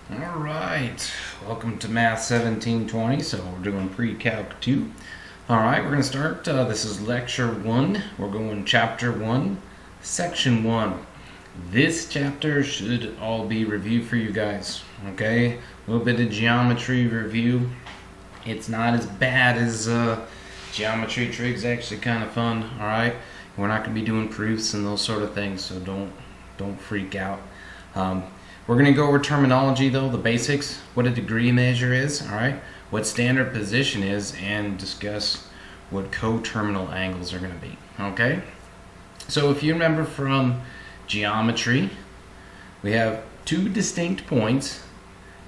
All right, welcome to Math 1720. So we're doing pre-calc 2. All right, we're going to start. This is lecture 1. We're going chapter 1, section 1. This chapter should all be review for you guys. Okay, a little bit of geometry review. It's not as bad as geometry. Trig is actually kind of fun. All right, we're not going to be doing proofs and those sort of things, so don't freak out. We're going to go over terminology though, the basics, what a degree measure is, all right, what standard position is, and discuss what coterminal angles are going to be, okay? So if you remember from geometry, we have two distinct points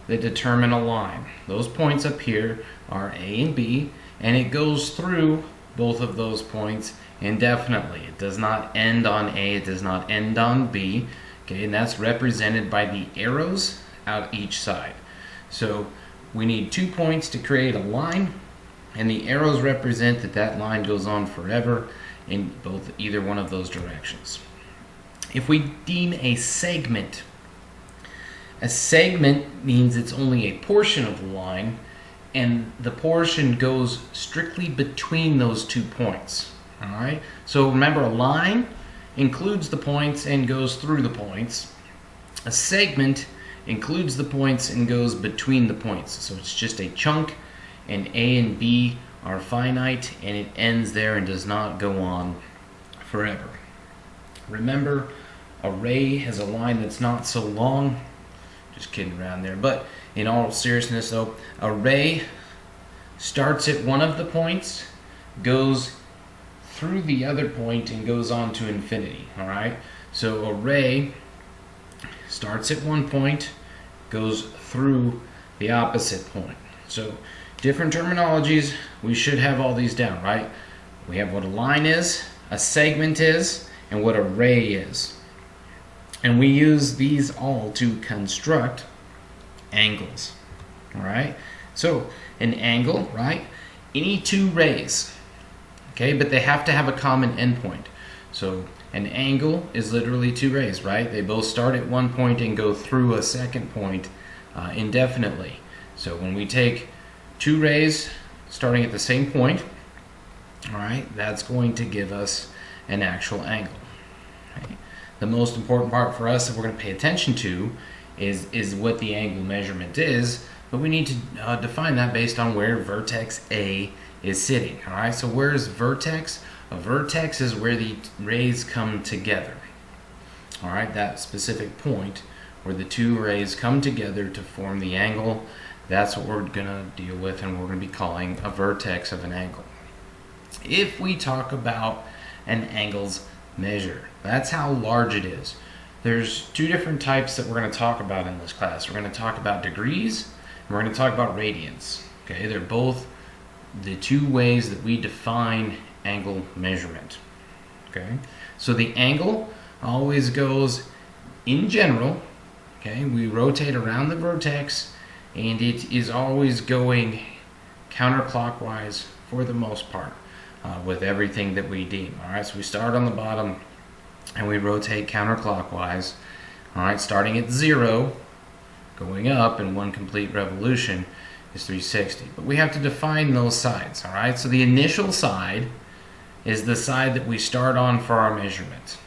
that determine a line. Those points up here are A and B, and it goes through both of those points indefinitely. It does not end on A, it does not end on B. Okay, and that's represented by the arrows out each side. So we need 2 points to create a line, and the arrows represent that line goes on forever in either one of those directions. If we deem a segment means it's only a portion of the line, and the portion goes strictly between those 2 points. All right. So remember, a line includes the points and goes through the points. A segment includes the points and goes between the points. So it's just a chunk, and A and B are finite, and it ends there and does not go on forever. Remember, a ray has a line that's not so long. Just kidding around there. But in all seriousness though, a ray starts at one of the points, goes through the other point, and goes on to infinity. All right, so a ray starts at one point, goes through the opposite point. So different terminologies, we should have all these down, right? We have what a line is, a segment is, and what a ray is, and we use these all to construct angles. All right, so an angle, right? Any two rays. Okay, but they have to have a common endpoint. So an angle is literally two rays, right? They both start at one point and go through a second point indefinitely. So when we take two rays starting at the same point, all right, that's going to give us an actual angle. Okay? The most important part for us that we're going to pay attention to is what the angle measurement is, but we need to define that based on where vertex A is sitting. All right, so where's vertex? A vertex is where the rays come together. All right, that specific point where the two rays come together to form the angle, that's what we're going to deal with, and we're going to be calling a vertex of an angle. If we talk about an angle's measure, that's how large it is. There's two different types that we're going to talk about in this class. We're going to talk about degrees, and we're going to talk about radians. Okay, they're both the two ways that we define angle measurement. Okay, so the angle always goes in general. Okay, we rotate around the vertex, and it is always going counterclockwise for the most part with everything that we deem. All right, so we start on the bottom and we rotate counterclockwise. All right, starting at 0, going up in one complete revolution is 360, but we have to define those sides. All right, so the initial side is the side that we start on for our measurement.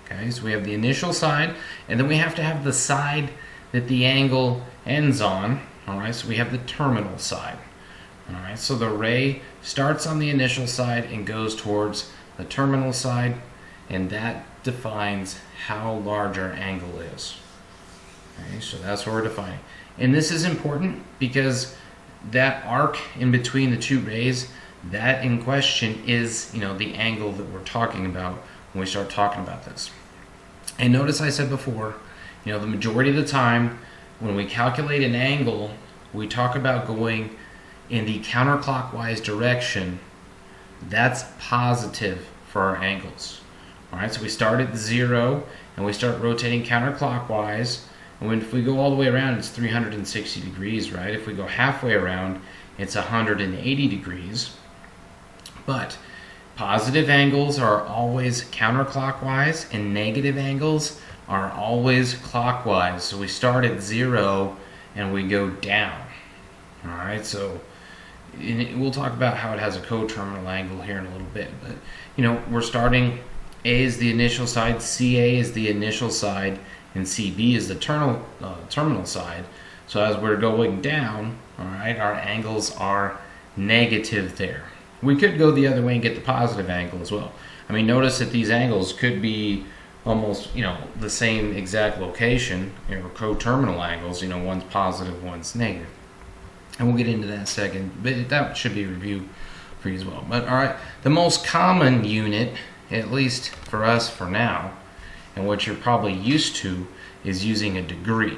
Okay, so we have the initial side, and then we have to have the side that the angle ends on. All right, so we have the terminal side. All right, so the ray starts on the initial side and goes towards the terminal side, and that defines how large our angle is. Okay, so that's what we're defining. And this is important because that arc in between the two rays, that in question is, the angle that we're talking about when we start talking about this. And notice I said before, the majority of the time when we calculate an angle, we talk about going in the counterclockwise direction. That's positive for our angles. All right, so we start at 0 and we start rotating counterclockwise. And if we go all the way around, it's 360 degrees, right? If we go halfway around, it's 180 degrees. But positive angles are always counterclockwise, and negative angles are always clockwise. So we start at 0 and we go down. All right, so we'll talk about how it has a coterminal angle here in a little bit, but we're starting. A is the initial side, CA is the initial side, and CB is the terminal side. So as we're going down, all right, our angles are negative there. We could go the other way and get the positive angle as well. I mean, notice that these angles could be almost, the same exact location, coterminal angles, one's positive, one's negative. And we'll get into that in a second, but that should be a review for you as well. But all right, the most common unit, at least for us for now, and what you're probably used to, is using a degree.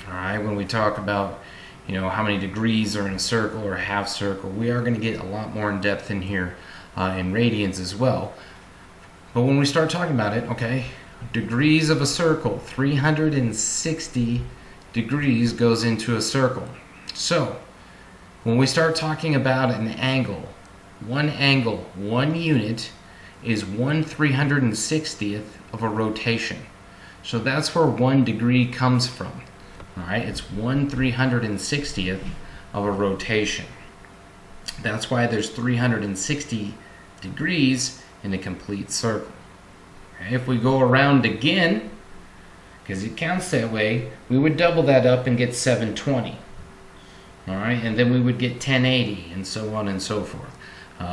All right, when we talk about how many degrees are in a circle or a half circle, we are going to get a lot more in depth in here in radians as well. But when we start talking about it, okay, degrees of a circle, 360 degrees goes into a circle. So when we start talking about an angle, one unit is 1/360th of a rotation. So that's where 1 degree comes from. All right, it's 1/360th of a rotation. That's why there's 360 degrees in a complete circle. Okay, if we go around again, because it counts that way, we would double that up and get 720. All right, and then we would get 1080, and so on and so forth.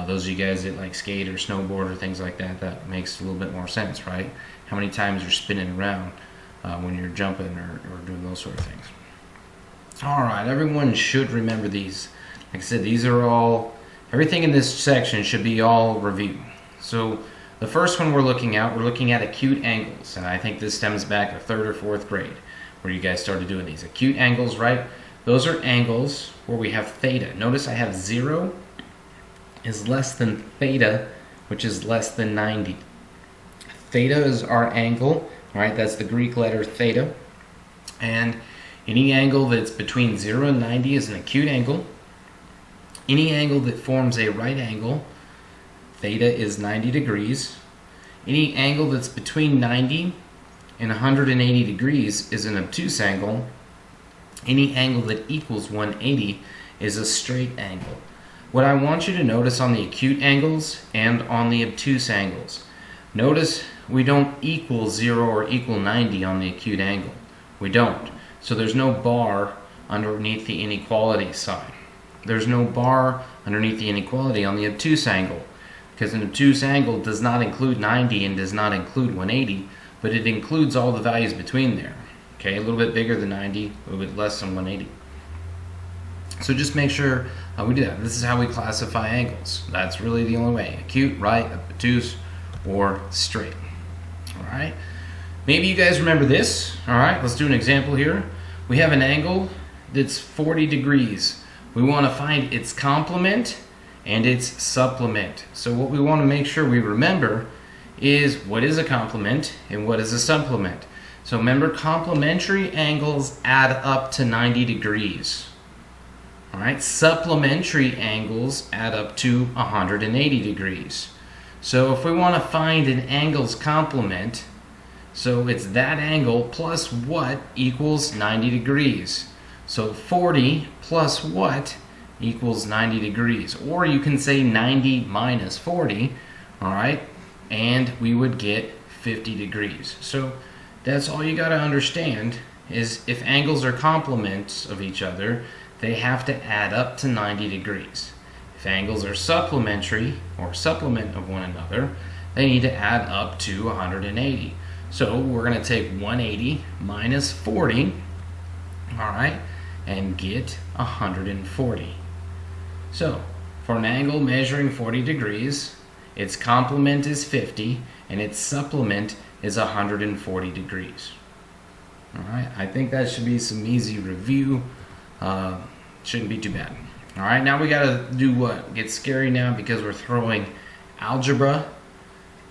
Those of you guys that like skate or snowboard or things like that, that makes a little bit more sense, right? How many times you're spinning around when you're jumping or doing those sort of things. All right, everyone should remember these. Like I said, these are all, everything in this section should be all review. So the first one we're looking at acute angles, and I think this stems back to 3rd or 4th grade where you guys started doing these. Acute angles, right? Those are angles where we have theta. Notice I have 0 is less than theta, which is less than 90. Theta is our angle, right? That's the Greek letter theta. And any angle that's between 0 and 90 is an acute angle. Any angle that forms a right angle, theta is 90 degrees. Any angle that's between 90 and 180 degrees is an obtuse angle. Any angle that equals 180 is a straight angle. What I want you to notice on the acute angles and on the obtuse angles, notice we don't equal 0 or equal 90 on the acute angle. We don't. So there's no bar underneath the inequality sign. There's no bar underneath the inequality on the obtuse angle, because an obtuse angle does not include 90 and does not include 180, but it includes all the values between there. Okay, a little bit bigger than 90, a little bit less than 180. So just make sure we do that. This is how we classify angles. That's really the only way. Acute, right, obtuse, or straight. All right. Maybe you guys remember this. All right, let's do an example here. We have an angle that's 40 degrees. We want to find its complement and its supplement. So what we want to make sure we remember is what is a complement and what is a supplement. So remember, complementary angles add up to 90 degrees. All right, supplementary angles add up to 180 degrees. So if we want to find an angle's complement, so it's that angle plus what equals 90 degrees. So 40 plus what equals 90 degrees. Or you can say 90 minus 40, all right, and we would get 50 degrees. So that's all you got to understand is if angles are complements of each other, they have to add up to 90 degrees. If angles are supplementary or supplement of one another, they need to add up to 180. So we're going to take 180 minus 40, all right, and get 140. So for an angle measuring 40 degrees, its complement is 50 and its supplement is 140 degrees. All right, I think that should be some easy review. Shouldn't be too bad. All right, now we got to do what? Get scary now because we're throwing algebra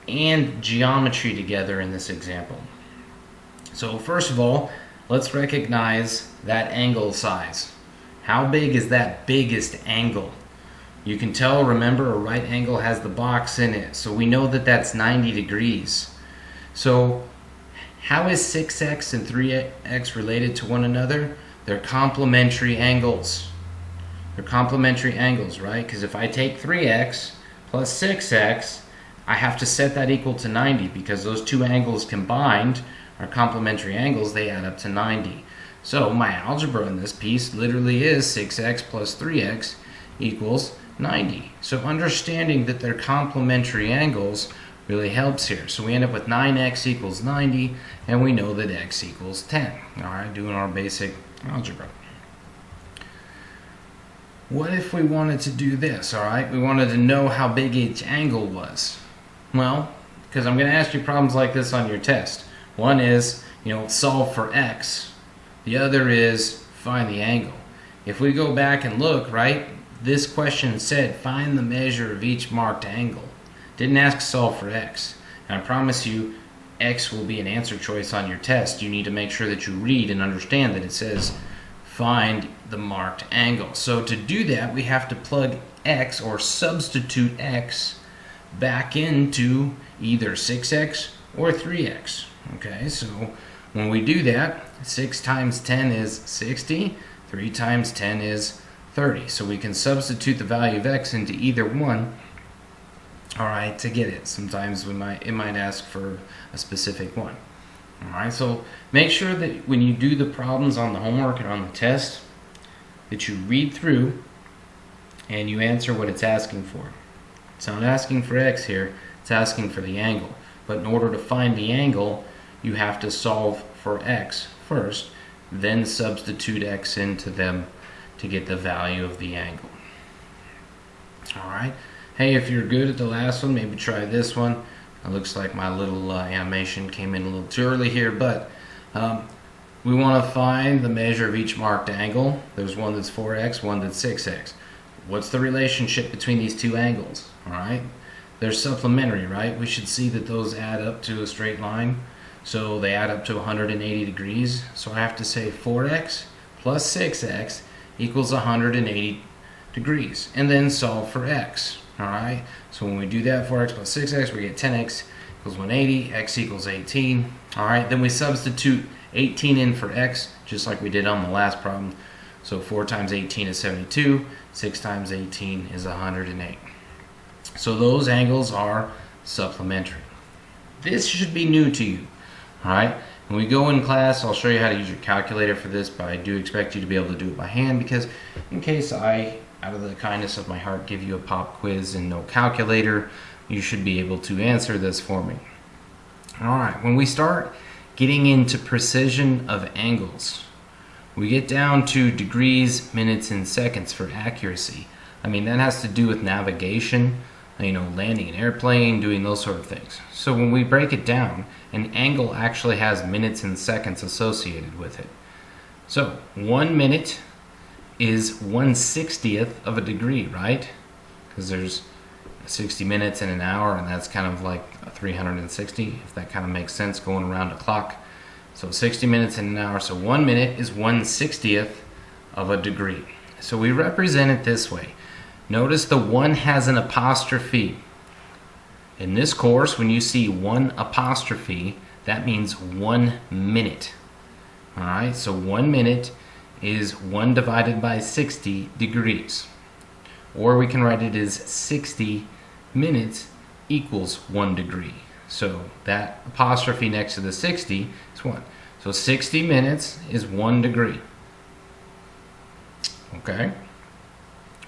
and geometry together in this example. So first of all, let's recognize that angle size. How big is that biggest angle? You can tell, remember, a right angle has the box in it, so we know that that's 90 degrees. So how is 6x and 3x related to one another? They're complementary angles. They're complementary angles, right? Because if I take 3x plus 6x, I have to set that equal to 90 because those two angles combined are complementary angles. They add up to 90. So my algebra in this piece literally is 6x plus 3x equals 90. So understanding that they're complementary angles really helps here. So we end up with 9x equals 90, and we know that x equals 10. All right, doing our basic algebra. What if we wanted to do this, all right? We wanted to know how big each angle was. Well, because I'm going to ask you problems like this on your test. One is, solve for x. The other is find the angle. If we go back and look, right, this question said find the measure of each marked angle. Didn't ask solve for x. And I promise you, x will be an answer choice on your test. You need to make sure that you read and understand that it says find the marked angle. So to do that, we have to plug x or substitute x back into either 6x or 3x. Okay, so when we do that, 6 times 10 is 60, 3 times 10 is 30. So we can substitute the value of x into either one, all right, to get it. Sometimes it might ask for a specific one. All right, so make sure that when you do the problems on the homework and on the test, that you read through and you answer what it's asking for. It's not asking for x here, it's asking for the angle. But in order to find the angle, you have to solve for x first, then substitute x into them to get the value of the angle. All right. Hey, if you're good at the last one, maybe try this one. It looks like my little animation came in a little too early here, but we want to find the measure of each marked angle. There's one that's 4x, one that's 6x. What's the relationship between these two angles? All right, they're supplementary, right? We should see that those add up to a straight line. So they add up to 180 degrees. So I have to say 4x plus 6x equals 180 degrees. And then solve for x. All right, so when we do that, 4x plus 6x, we get 10x equals 180, x equals 18. All right, then we substitute 18 in for x, just like we did on the last problem. So 4 times 18 is 72, 6 times 18 is 108. So those angles are supplementary. This should be new to you. All right, when we go in class, I'll show you how to use your calculator for this, but I do expect you to be able to do it by hand because in case I, out of the kindness of my heart, give you a pop quiz and no calculator, you should be able to answer this for me. All right, when we start getting into precision of angles, we get down to degrees, minutes, and seconds for accuracy. I mean, that has to do with navigation, landing an airplane, doing those sort of things. So when we break it down, an angle actually has minutes and seconds associated with it. So 1 minute is 1/60th of a degree, right? Because there's 60 minutes in an hour, and that's kind of like 360, if that kind of makes sense, going around a clock. So 60 minutes in an hour, so 1 minute is 1/60th of a degree. So we represent it this way. Notice the 1 has an apostrophe. In this course, when you see 1 apostrophe, that means 1 minute. All right, so 1 minute is 1 divided by 60 degrees. Or we can write it as 60 minutes equals 1 degree. So that apostrophe next to the 60 is 1. So 60 minutes is 1 degree. Okay?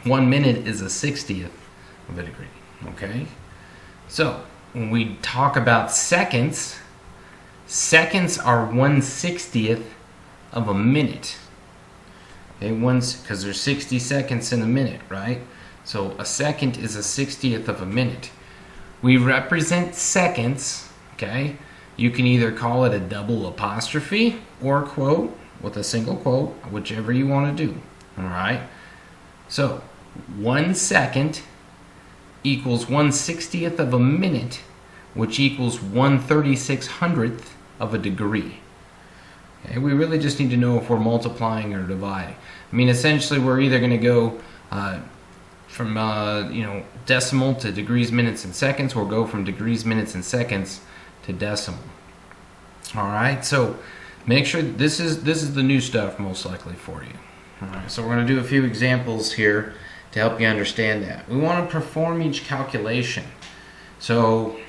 1 minute is a 60th of a degree. Okay? So when we talk about seconds, seconds are 1/60th of a minute. Okay, because there's 60 seconds in a minute, right? So a second is a 60th of a minute. We represent seconds, okay? You can either call it a double apostrophe or a quote with a single quote, whichever you want to do, all right? So 1 second equals 1/60th of a minute, which equals 1/3600th of a degree. Okay, we really just need to know if we're multiplying or dividing. I mean, essentially, we're either going to go from decimal to degrees, minutes, and seconds, or go from degrees, minutes, and seconds to decimal. All right, so Make sure this is the new stuff most likely for you. All right, so we're going to do a few examples here to help you understand that. We want to perform each calculation. So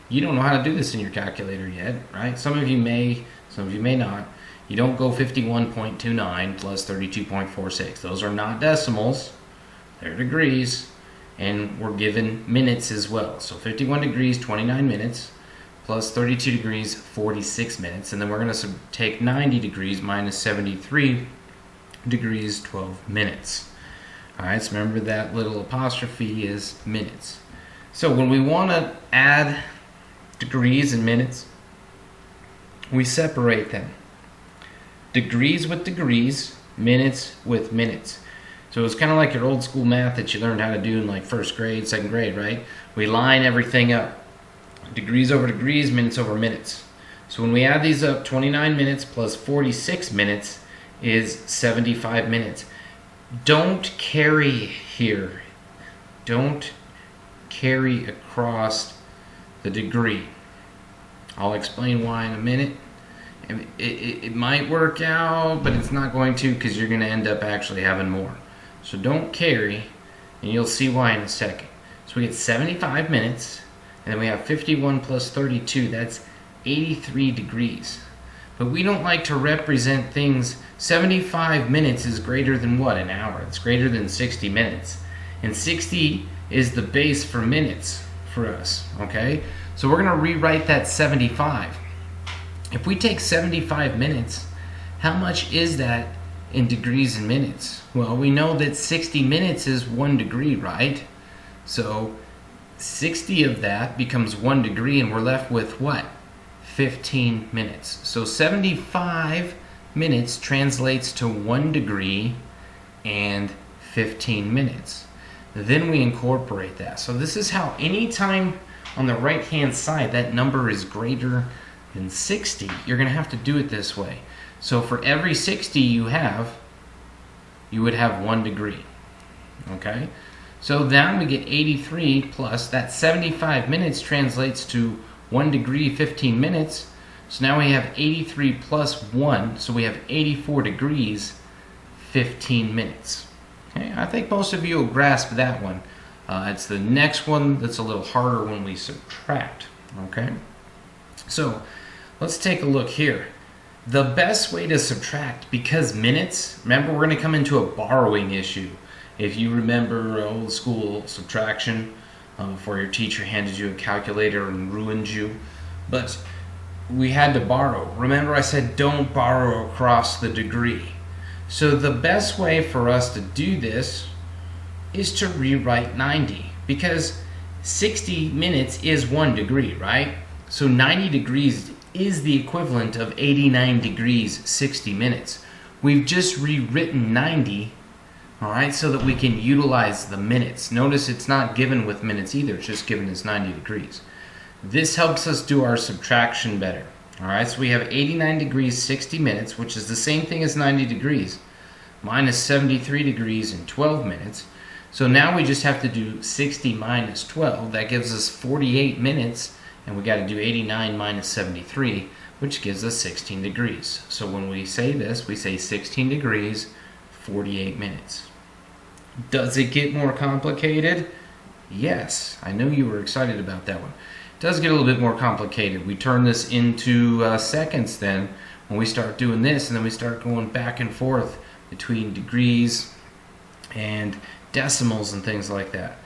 you don't know how to do this in your calculator yet, right? Some of you may not. You don't go 51.29 plus 32.46. Those are not decimals. They're degrees. And we're given minutes as well. So 51 degrees, 29 minutes, plus 32 degrees, 46 minutes. And then we're going to take 90 degrees minus 73 degrees, 12 minutes. All right, so remember that little apostrophe is minutes. So when we want to add degrees and minutes, we separate them. Degrees with degrees, minutes with minutes. So it's kind of like your old school math that you learned how to do in like first grade, second grade, right? We line everything up. Degrees over degrees, minutes over minutes. So when we add these up, 29 minutes plus 46 minutes is 75 minutes. Don't carry here. Don't carry across the degree. I'll explain why in a minute. It might work out, but it's not going to, because you're going to end up actually having more. So don't carry, and you'll see why in a second. So we get 75 minutes, and then we have 51 plus 32. That's 83 degrees. But we don't like to represent things. 75 minutes is greater than what? An hour. It's greater than 60 minutes. And 60 is the base for minutes for us, okay? So we're going to rewrite that 75. If we take 75 minutes, how much is that in degrees and minutes? Well, we know that 60 minutes is 1 degree, right? So 60 of that becomes 1 degree, and we're left with what? 15 minutes. So 75 minutes translates to 1 degree and 15 minutes. Then we incorporate that. So this is how anytime on the right hand side that number is greater than 60, you're going to have to do it this way. So for every 60 you would have 1 degree. Okay? So then we get 83 plus that 75 minutes translates to 1 degree, 15 minutes. So now we have 83 plus 1, so we have 84 degrees, 15 minutes. Okay? I think most of you will grasp that one. It's the next one that's a little harder when we subtract. Okay? So let's take a look here. The best way to subtract, because minutes, remember we're going to come into a borrowing issue. If you remember old school subtraction, before your teacher handed you a calculator and ruined you, but we had to borrow. Remember I said don't borrow across the degree. So the best way for us to do this is to rewrite 90, because 60 minutes is 1 degree, right? So 90 degrees is the equivalent of 89 degrees, 60 minutes. We've just rewritten 90, all right, so that we can utilize the minutes. Notice it's not given with minutes either, it's just given as 90 degrees. This helps us do our subtraction better. All right, so we have 89 degrees, 60 minutes, which is the same thing as 90 degrees, minus 73 degrees in 12 minutes. So now we just have to do 60 minus 12. That gives us 48 minutes, and we got to do 89 minus 73, which gives us 16 degrees. So when we say this, we say 16 degrees, 48 minutes. Does it get more complicated? Yes. I know you were excited about that one. It does get a little bit more complicated. We turn this into seconds then when we start doing this, and then we start going back and forth between degrees and decimals and things like that.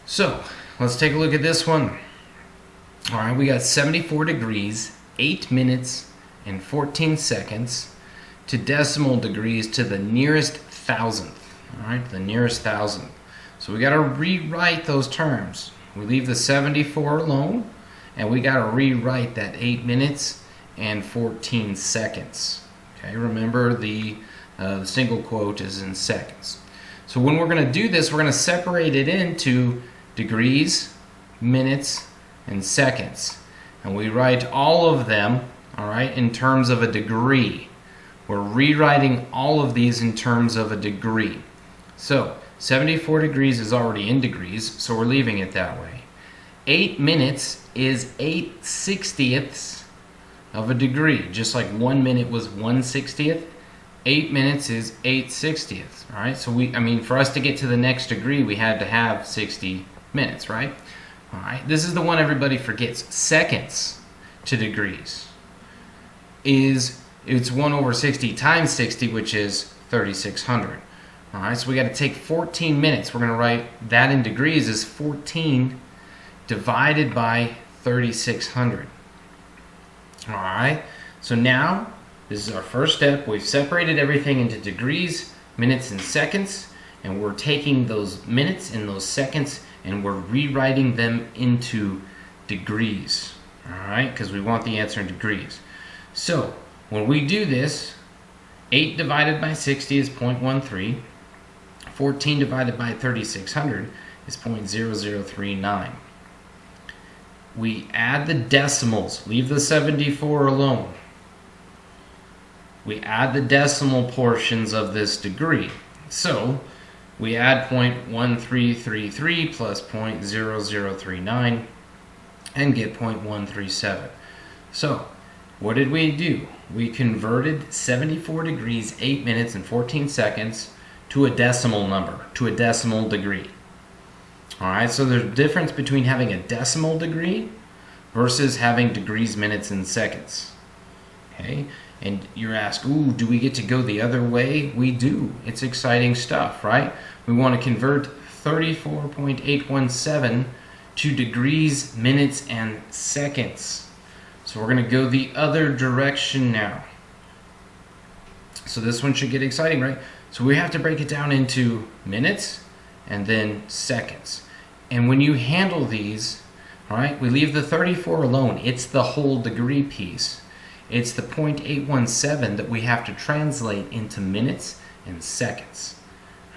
So let's take a look at this one. All right, we got 74 degrees, 8 minutes, and 14 seconds to decimal degrees to the nearest thousandth. All right, the nearest thousandth. So we got to rewrite those terms. We leave the 74 alone, and we got to rewrite that 8 minutes and 14 seconds. Okay, remember the single quote is in seconds. So when we're going to do this, we're going to separate it into degrees, minutes, and seconds. And we write all of them, all right, in terms of a degree. We're rewriting all of these in terms of a degree. So 74 degrees is already in degrees, so we're leaving it that way. 8 minutes is 8/60ths of a degree. Just like 1 minute was 1/60th, 8 minutes is 8/60th. All right, so for us to get to the next degree, we had to have 60 minutes, right? All right, this is the one everybody forgets. Seconds to degrees it's 1/60 times 60, which is 3,600. All right, so we got to take 14 minutes. We're going to write that in degrees as 14 divided by 3,600. All right, so now this is our first step. We've separated everything into degrees, minutes, and seconds, and we're taking those minutes and those seconds and we're rewriting them into degrees. All right, because we want the answer in degrees. So when we do this, 8 divided by 60 is 0.13. 14 divided by 3,600 is 0.0039. We add the decimals. Leave the 74 alone. We add the decimal portions of this degree. So we add 0.1333 plus 0.0039 and get 0.137. So what did we do? We converted 74 degrees, 8 minutes, and 14 seconds to a decimal number, to a decimal degree. All right, so there's a difference between having a decimal degree versus having degrees, minutes, and seconds. Okay, and you're asked, ooh, do we get to go the other way? We do. It's exciting stuff, right? We want to convert 34.817 to degrees, minutes, and seconds. So we're going to go the other direction now. So this one should get exciting, right? So we have to break it down into minutes and then seconds. And when you handle these, all right, we leave the 34 alone. It's the whole degree piece. It's the 0.817 that we have to translate into minutes and seconds.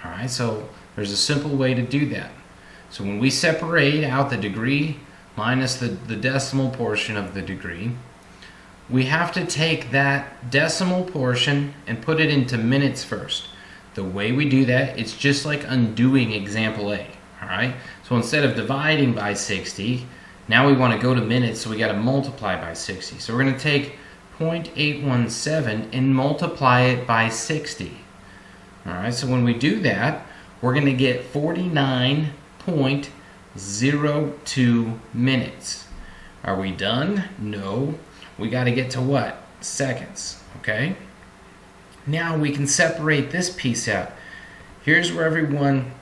All right, so there's a simple way to do that. So when we separate out the degree minus the decimal portion of the degree, we have to take that decimal portion and put it into minutes first. The way we do that, it's just like undoing example A, all right? So instead of dividing by 60, now we want to go to minutes, so we got to multiply by 60. So we're going to take 0.817 and multiply it by 60. All right, so when we do that, we're going to get 49.02 minutes. Are we done? No. We got to get to what? Seconds, okay? Now we can separate this piece out. Here's where everyone,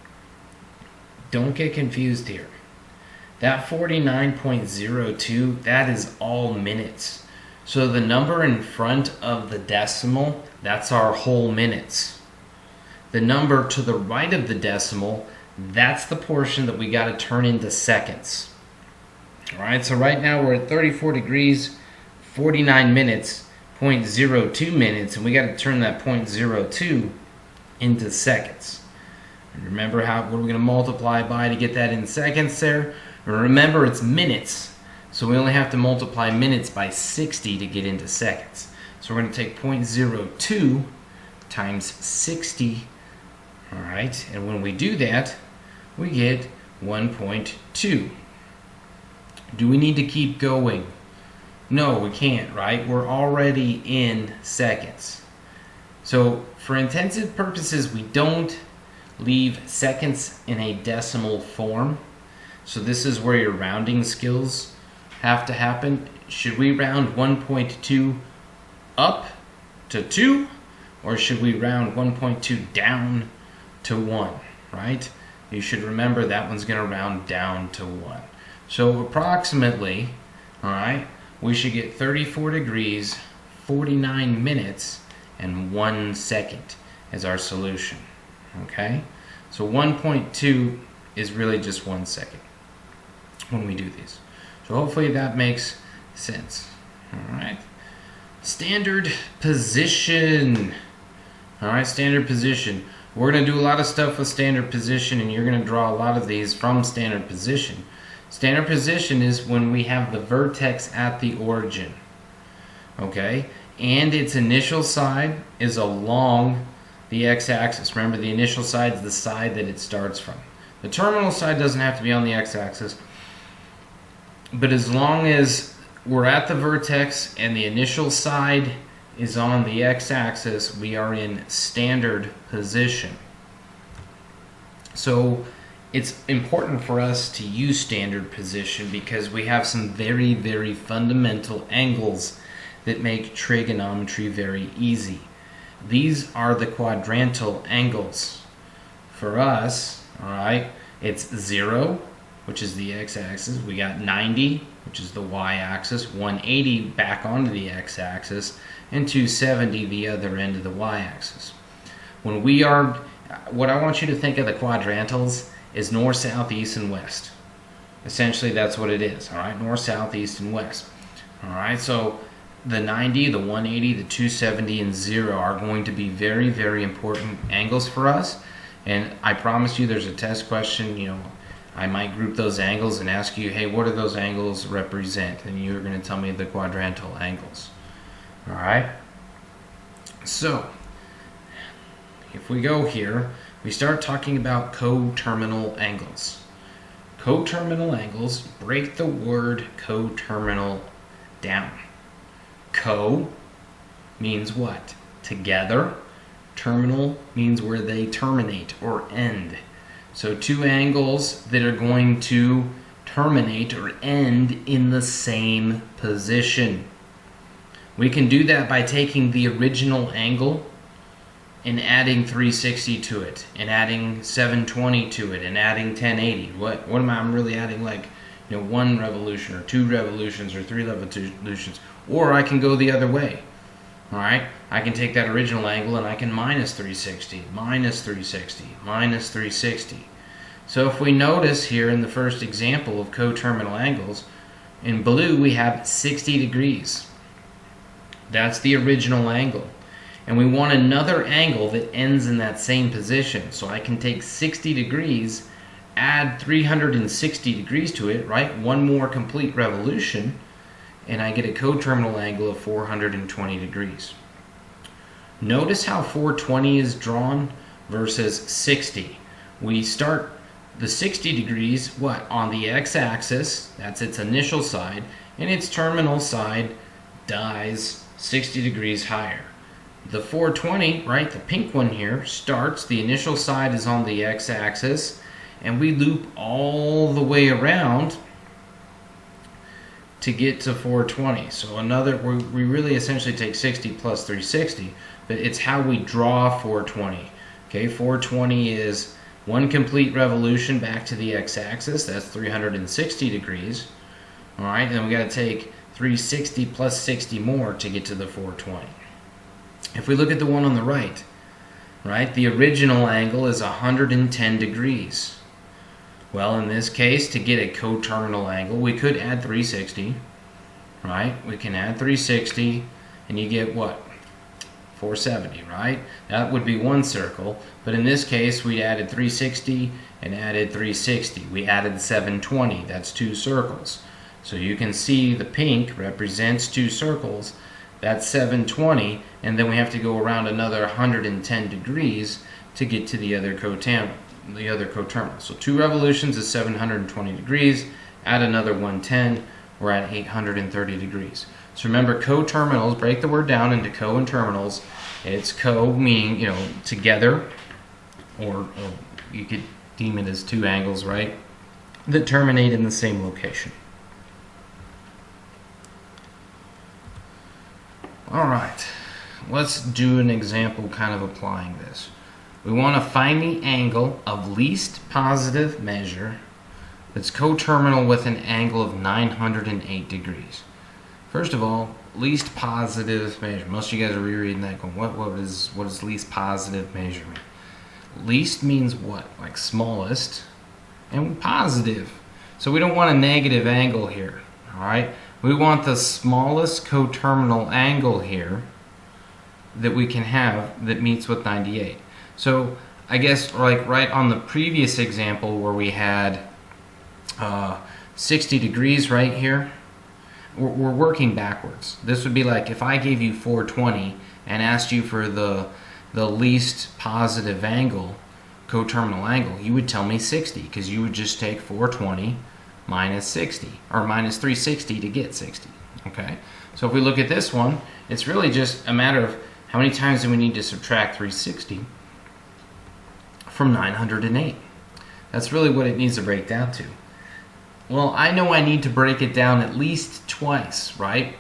don't get confused here. That 49.02, that is all minutes. So the number in front of the decimal, that's our whole minutes. The number to the right of the decimal, that's the portion that we got to turn into seconds. All right, so right now we're at 34 degrees, 49 minutes, 0.02 minutes, and we got to turn that 0.02 into seconds. And remember what we're going to multiply by to get that in seconds there? Remember, it's minutes, so we only have to multiply minutes by 60 to get into seconds. So we're going to take 0.02 times 60, all right, and when we do that, we get 1.2. Do we need to keep going? No, we can't, right? We're already in seconds. So for intensive purposes, we don't leave seconds in a decimal form. So this is where your rounding skills have to happen. Should we round 1.2 up to 2? Or should we round 1.2 down to 1, right? You should remember that one's going to round down to 1. So approximately, all right, we should get 34 degrees, 49 minutes, and 1 second as our solution, okay? So 1.2 is really just 1 second when we do these. So hopefully that makes sense, all right? Standard position, all right, standard position. We're going to do a lot of stuff with standard position, and you're going to draw a lot of these from standard position. Standard position is when we have the vertex at the origin, okay? And its initial side is along the x-axis. Remember, the initial side is the side that it starts from. The terminal side doesn't have to be on the x-axis, but as long as we're at the vertex and the initial side is on the x-axis, we are in standard position. So it's important for us to use standard position because we have some very, very fundamental angles that make trigonometry very easy. These are the quadrantal angles. For us, all right, it's 0, which is the x-axis. We got 90, which is the y-axis, 180 back onto the x-axis, and 270 the other end of the y-axis. When we are, what I want you to think of the quadrantals is north, south, east, and west. Essentially, that's what it is, all right? North, south, east, and west. All right, so the 90, the 180, the 270, and 0 are going to be very, very important angles for us. And I promise you there's a test question, you know, I might group those angles and ask you, hey, what do those angles represent? And you're going to tell me the quadrantal angles. All right? So, if we go here, we start talking about coterminal angles. Coterminal angles, break the word coterminal down. Co means what? Together. Terminal means where they terminate or end. So two angles that are going to terminate or end in the same position. We can do that by taking the original angle and adding 360 to it, and adding 720 to it, and adding 1080. What am I? I'm really adding, like, you know, 1 revolution or 2 revolutions or 3 revolutions. Or I can go the other way. All right, I can take that original angle and I can minus 360, minus 360, minus 360. So if we notice here in the first example of coterminal angles, in blue we have 60 degrees. That's the original angle. And we want another angle that ends in that same position. So I can take 60 degrees, add 360 degrees to it, right? One more complete revolution, and I get a coterminal angle of 420 degrees. Notice how 420 is drawn versus 60. We start the 60 degrees, what? On the x-axis, that's its initial side, and its terminal side dies 60 degrees higher. The 420, right, the pink one here, starts, the initial side is on the x-axis, and we loop all the way around to get to 420. So we really essentially take 60 plus 360, but it's how we draw 420. Okay, 420 is one complete revolution back to the x-axis, that's 360 degrees. All right, and then we got to take 360 plus 60 more to get to the 420. If we look at the one on the right, the original angle is 110 degrees. Well, in this case, to get a coterminal angle, we could add 360, right? We can add 360, and you get what? 470, right? That would be one circle, but in this case, we added 360 and added 360. We added 720, that's 2 circles. So you can see the pink represents 2 circles. That's 720, and then we have to go around another 110 degrees to get to the other coterminal. So 2 revolutions is 720 degrees. Add another 110, we're at 830 degrees. So remember, coterminals, break the word down into co and terminals. It's co meaning, you know, together, or you could deem it as 2 angles, right, that terminate in the same location. All right, let's do an example kind of applying this. We want to find the angle of least positive measure that's coterminal with an angle of 908 degrees. First of all, least positive measure. Most of you guys are rereading that going, what does least positive measure mean? Least means what? Like smallest, and positive. So we don't want a negative angle here, all right? We want the smallest coterminal angle here that we can have that meets with 98. So I guess like right on the previous example where we had 60 degrees right here, we're working backwards. This would be like if I gave you 420 and asked you for the least positive angle, coterminal angle, you would tell me 60, because you would just take 420 minus 60, or minus 360 to get 60. Okay, so if we look at this one, it's really just a matter of how many times do we need to subtract 360 from 908. That's really what it needs to break down to. Well, I know I need to break it down at least twice, right?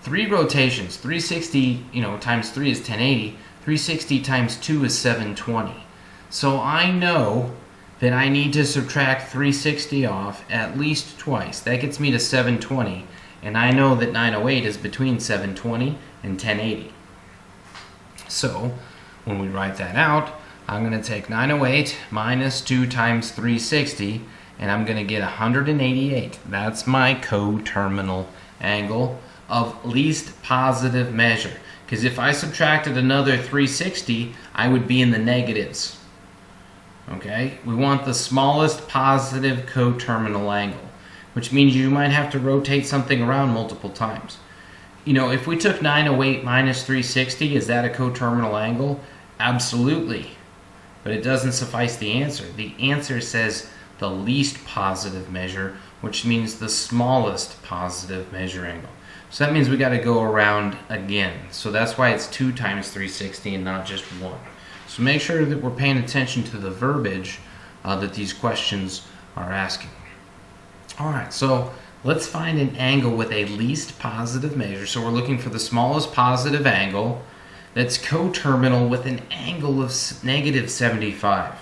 3 rotations, 360, times 3 is 1080. 360 times 2 is 720. So I know that I need to subtract 360 off at least twice. That gets me to 720. And I know that 908 is between 720 and 1080. So when we write that out, I'm going to take 908 minus 2 times 360, and I'm going to get 188. That's my coterminal angle of least positive measure. Because if I subtracted another 360, I would be in the negatives. Okay? We want the smallest positive coterminal angle, which means you might have to rotate something around multiple times. If we took 908 minus 360, is that a coterminal angle? Absolutely. But it doesn't suffice the answer. The answer says the least positive measure, which means the smallest positive measure angle. So that means we got to go around again. So that's why it's 2 times 360 and not just 1. So make sure that we're paying attention to the verbiage that these questions are asking. Alright, so let's find an angle with a least positive measure. So we're looking for the smallest positive angle that's coterminal with an angle of negative 75.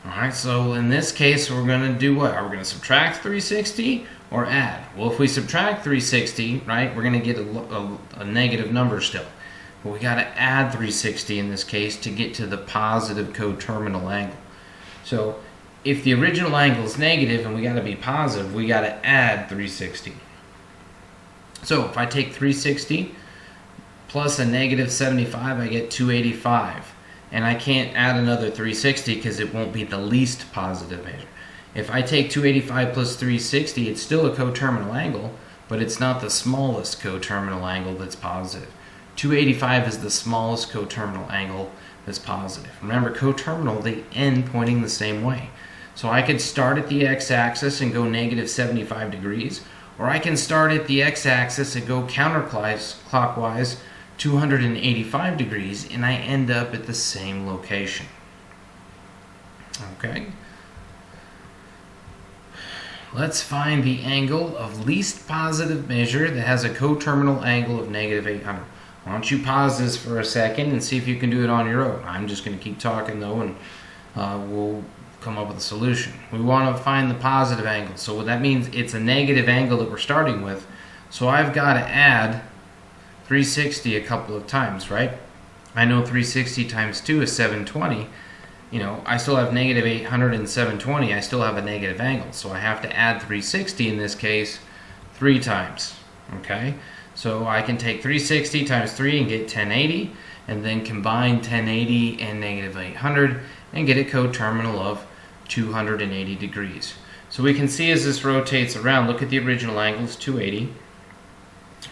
Alright, so in this case we're going to do what? Are we going to subtract 360 or add? Well, if we subtract 360, right, we're going to get a negative number still. But we got to add 360 in this case to get to the positive coterminal angle. So if the original angle is negative and we got to be positive, we got to add 360. So if I take 360 plus a negative 75, I get 285. And I can't add another 360 because it won't be the least positive measure. If I take 285 plus 360, it's still a coterminal angle, but it's not the smallest coterminal angle that's positive. 285 is the smallest coterminal angle that's positive. Remember, coterminal, they end pointing the same way. So I could start at the x-axis and go negative 75 degrees, or I can start at the x-axis and go counterclockwise 285 degrees, and I end up at the same location. Okay? Let's find the angle of least positive measure that has a coterminal angle of negative 800. Why don't you pause this for a second and see if you can do it on your own. I'm just going to keep talking though, and we'll come up with a solution. We want to find the positive angle. So what that means, it's a negative angle that we're starting with. So I've got to add 360 a couple of times, right? I know 360 times 2 is 720. I still have negative 800 and 720. I still have a negative angle. So I have to add 360 in this case 3 times. Okay? So I can take 360 times 3 and get 1080, and then combine 1080 and negative 800 and get a coterminal of 280 degrees. So we can see as this rotates around, look at the original angle is 280.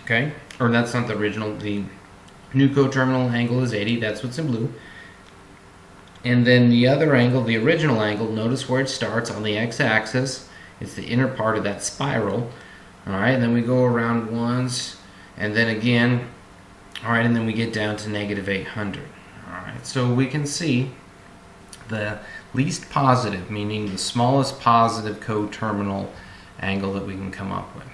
Okay? Or that's not the original, the new coterminal angle is 80, that's what's in blue. And then the other angle, the original angle, notice where it starts on the x-axis. It's the inner part of that spiral. Alright, and then we go around once, and then again, alright, and then we get down to negative 800. Alright, so we can see the least positive, meaning the smallest positive coterminal angle that we can come up with.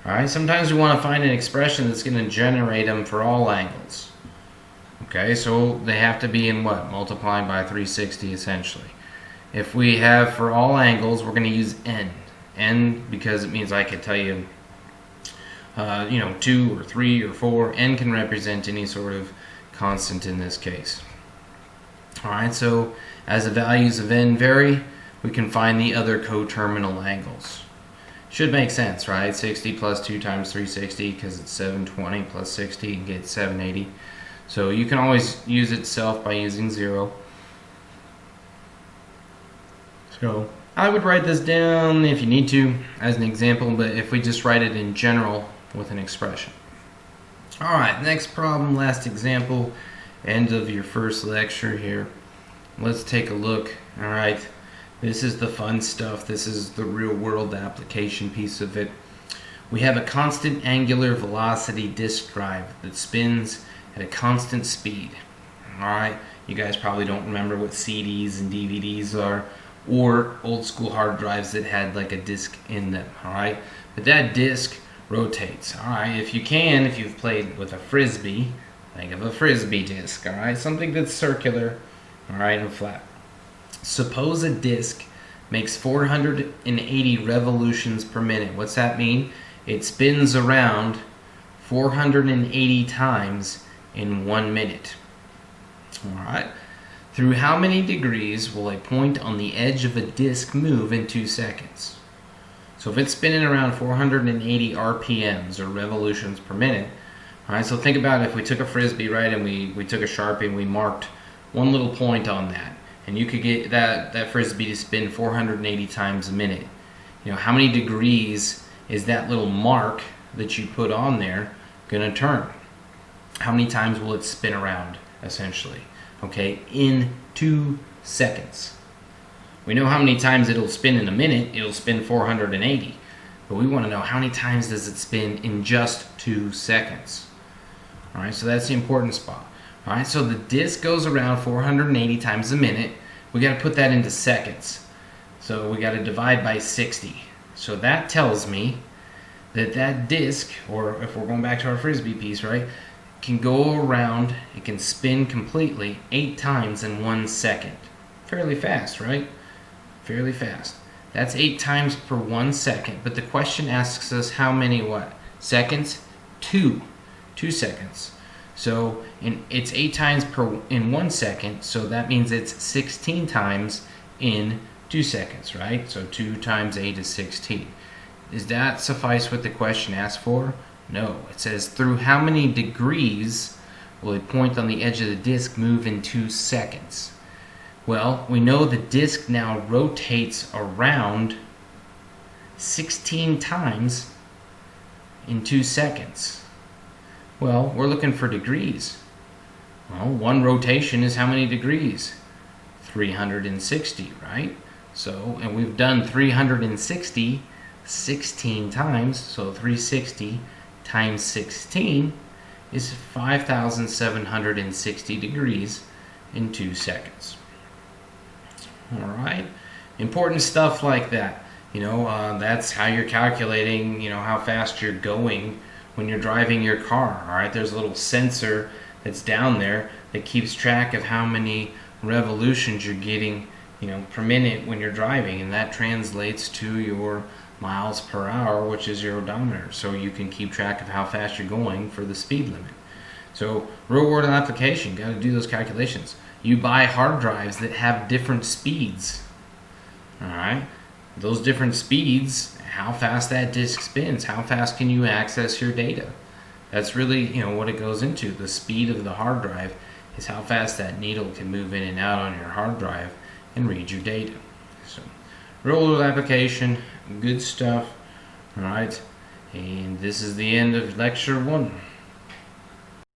Alright, sometimes we want to find an expression that's going to generate them for all angles. Okay, so they have to be in what? Multiplying by 360 essentially. If we have for all angles, we're going to use n. N because it means I could tell you, 2 or 3 or 4. N can represent any sort of constant in this case. Alright, so as the values of n vary, we can find the other coterminal angles. Should make sense, right? 60 plus 2 times 360 because it's 720 plus 60 and get 780. So you can always use itself by using 0. So I would write this down if you need to as an example, but if we just write it in general with an expression. Alright, next problem, last example, end of your first lecture here. Let's take a look. Alright, this is the fun stuff. This is the real world application piece of it. We have a constant angular velocity disk drive that spins at a constant speed. Alright, you guys probably don't remember what CDs and DVDs are, or old school hard drives that had like a disk in them. Alright, but that disk rotates. Alright, if you've played with a frisbee, think of a frisbee disk. Alright, something that's circular, alright, and flat. Suppose a disk makes 480 revolutions per minute. What's that mean? It spins around 480 times in 1 minute. Alright. Through how many degrees will a point on the edge of a disk move in 2 seconds? So if it's spinning around 480 RPMs, or revolutions per minute, alright, so think about if we took a frisbee, right, and we took a Sharpie and we marked one little point on that, and you could get that frisbee to spin 480 times a minute. You know, how many degrees is that little mark that you put on there going to turn? How many times will it spin around, essentially? Okay, in 2 seconds. We know how many times it'll spin in a minute. It'll spin 480. But we want to know how many times does it spin in just 2 seconds. Alright, so that's the important spot. Alright, so the disk goes around 480 times a minute. We got to put that into seconds. So we got to divide by 60. So that tells me that that disk, or if we're going back to our frisbee piece, right, can go around, it can spin completely 8 times in 1 second. Fairly fast, right? Fairly fast. That's 8 times per 1 second. But the question asks us how many what? Seconds? 2 seconds. So it's 8 times in 1 second, so that means it's 16 times in 2 seconds, right? So 2 times 8 is 16. Does that suffice what the question asks for? No. It says through how many degrees will a point on the edge of the disk move in 2 seconds? Well, we know the disk now rotates around 16 times in 2 seconds. Well, we're looking for degrees. Well, one rotation is how many degrees? 360, right? So, and we've done 360 16 times, so 360 times 16 is 5,760 degrees in 2 seconds. Alright, important stuff like that. You know, that's how you're calculating, you know, how fast you're going when you're driving your car. Alright, there's a little sensor that's down there that keeps track of how many revolutions you're getting, you know, per minute when you're driving, and that translates to your miles per hour, which is your odometer, so you can keep track of how fast you're going for the speed limit. So real world application, got to do those calculations. You buy hard drives that have different speeds. Alright, those different speeds, how fast that disk spins, how fast can you access your data. That's really, you know, what it goes into. The speed of the hard drive is how fast that needle can move in and out on your hard drive and read your data. So real world application, good stuff. Alright, and this is the end of lecture 1.